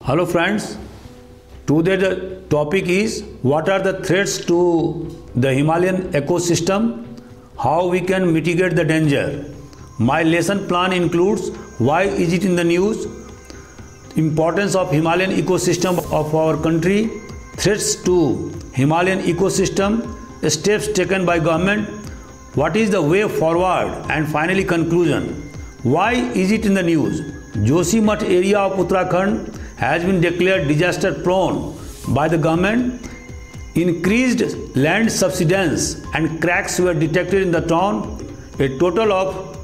Hello friends, today the topic is what are the threats to the Himalayan ecosystem, how we can mitigate the danger. My lesson plan includes why is it in the news, importance of Himalayan ecosystem of our country, threats to Himalayan ecosystem, steps taken by government, what is the way forward, and finally conclusion. Why is it in the news? Joshimath area of Uttarakhand has been declared disaster prone by the government. Increased land subsidence and cracks were detected in the town. A total of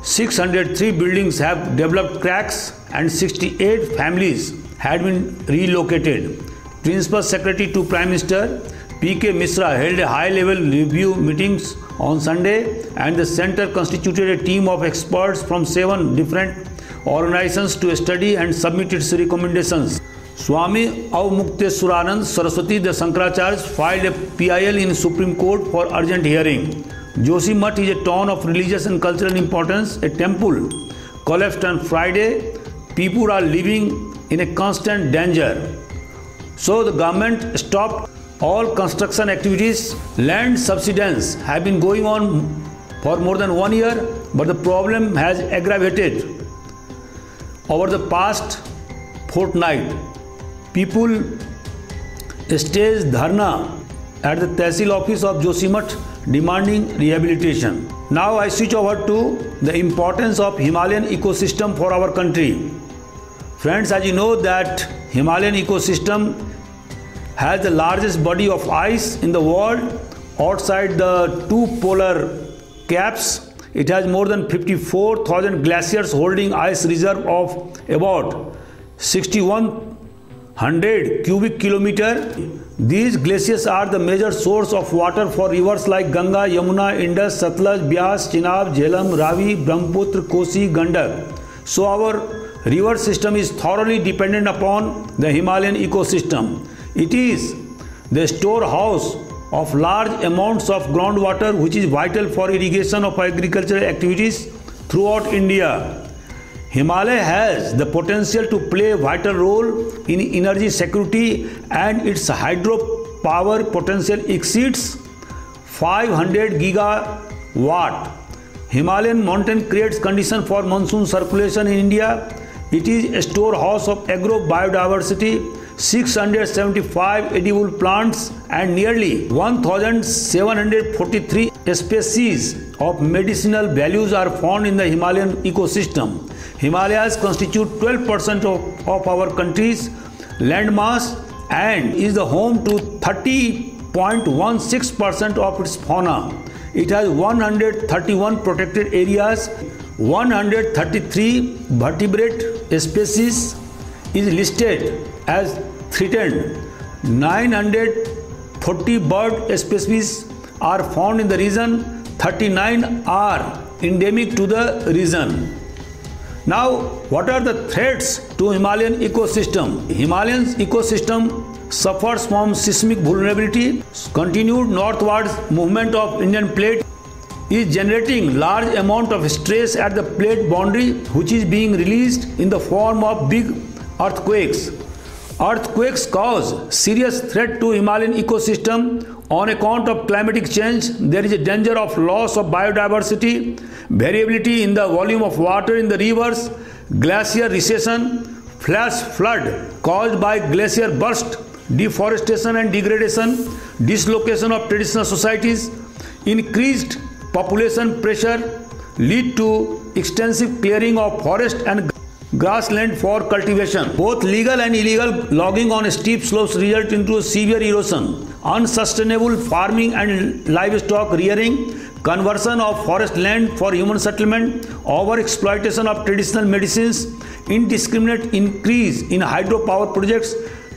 603 buildings have developed cracks and 68 families had been relocated. Principal Secretary to Prime Minister P.K. Mishra held a high-level review meetings on Sunday, and the centre constituted a team of experts from 7 different organizations to study and submit its recommendations. Swami Avmukteswaranand Saraswati the Shankaracharya filed a PIL in Supreme Court for urgent hearing. Joshimath is a town of religious and cultural importance. A temple collapsed on Friday. People are living in a constant danger. So the government stopped all construction activities. Land subsidence have been going on for more than 1 year, but the problem has aggravated. Over the past fortnight, people staged dharna at the Tehsil office of Joshimath demanding rehabilitation. Now I switch over to the importance of Himalayan ecosystem for our country. Friends, as you know that Himalayan ecosystem has the largest body of ice in the world outside the 2 polar caps. It has more than 54,000 glaciers holding ice reserve of about 6,100 cubic kilometer. These glaciers are the major source of water for rivers like Ganga, Yamuna, Indus, Satluj, Beas, Chenab, Jhelum, Ravi, Brahmaputra, Kosi, Gandak. So our river system is thoroughly dependent upon the Himalayan ecosystem. It is the storehouse of large amounts of groundwater, which is vital for irrigation of agricultural activities throughout India. Himalaya has the potential to play a vital role in energy security, and its hydropower potential exceeds 500 gigawatt. Himalayan mountain creates conditions for monsoon circulation in India. It is a storehouse of agro biodiversity. 675 edible plants and nearly 1,743 species of medicinal values are found in the Himalayan ecosystem. Himalayas constitute 12% of our country's landmass and is the home to 30.16% of its fauna. It has 131 protected areas, 133 vertebrate species is listed as threatened. 940 bird species are found in the region. 39 are endemic to the region. Now, what are the threats to Himalayan ecosystem? Himalayan ecosystem suffers from seismic vulnerability. Continued northwards movement of Indian plate is generating large amount of stress at the plate boundary, which is being released in the form of big earthquakes. Earthquakes cause serious threat to Himalayan ecosystem. On account of climatic change, there is a danger of loss of biodiversity, variability in the volume of water in the rivers, glacier recession, flash flood caused by glacier burst, deforestation and degradation, dislocation of traditional societies, increased population pressure lead to extensive clearing of forest and grassland for cultivation. Both legal and illegal logging on steep slopes result into severe erosion, unsustainable farming and livestock rearing, conversion of forest land for human settlement, overexploitation of traditional medicines, indiscriminate increase in hydropower projects.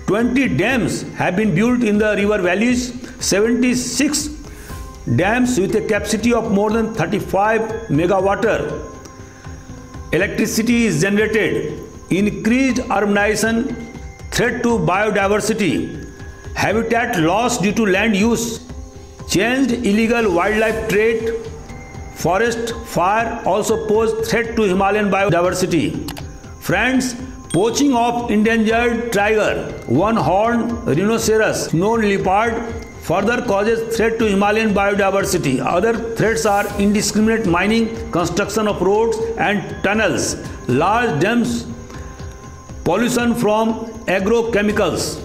20 dams have been built in the river valleys, 76 dams with a capacity of more than 35 megawatt. Electricity is generated. Increased urbanization, threat to biodiversity, habitat loss due to land use, changed illegal wildlife trade, forest fire also pose threat to Himalayan biodiversity. Friends, Poaching of endangered tiger, one-horned rhinoceros, snow leopard further causes threat to Himalayan biodiversity. Other threats are indiscriminate mining, construction of roads and tunnels, large dams, pollution from agrochemicals.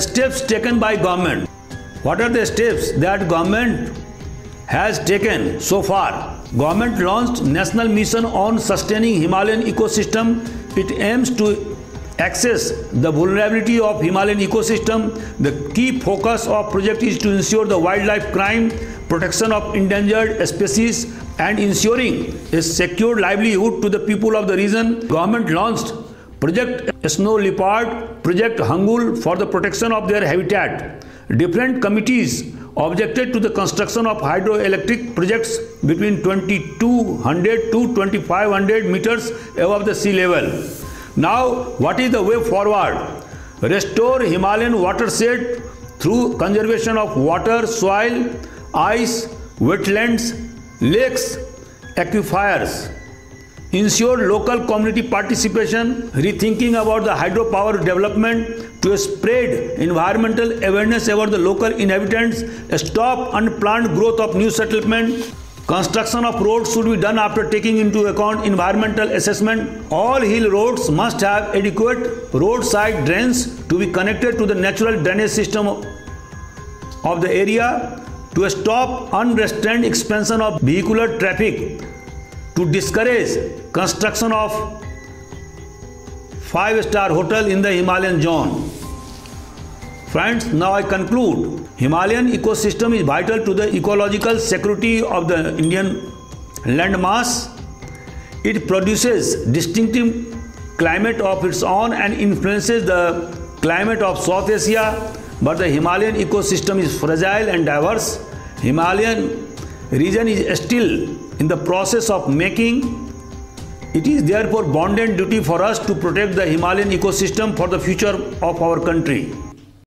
Steps taken by government. What are the steps that government has taken so far? Government launched National Mission on Sustaining Himalayan Ecosystem. It aims to access the vulnerability of Himalayan ecosystem. The key focus of project is to ensure the wildlife crime, protection of endangered species and ensuring a secure livelihood to the people of the region. Government launched Project Snow Leopard, Project Hangul for the protection of their habitat. Different committees objected to the construction of hydroelectric projects between 2200 to 2500 meters above the sea level. Now, what is the way forward? Restore Himalayan watershed through conservation of water, soil, ice, wetlands, lakes, aquifers. Ensure local community participation, rethinking about the hydropower development to spread environmental awareness about the local inhabitants, stop unplanned growth of new settlement. Construction of roads should be done after taking into account environmental assessment. All hill roads must have adequate roadside drains to be connected to the natural drainage system of the area, to stop unrestrained expansion of vehicular traffic, to discourage construction of 5-star hotel in the Himalayan zone. Friends, now I conclude. Himalayan ecosystem is vital to the ecological security of the Indian landmass. It produces distinctive climate of its own and influences the climate of South Asia. But the Himalayan ecosystem is fragile and diverse. Himalayan region is still in the process of making. It is therefore bounden duty for us to protect the Himalayan ecosystem for the future of our country.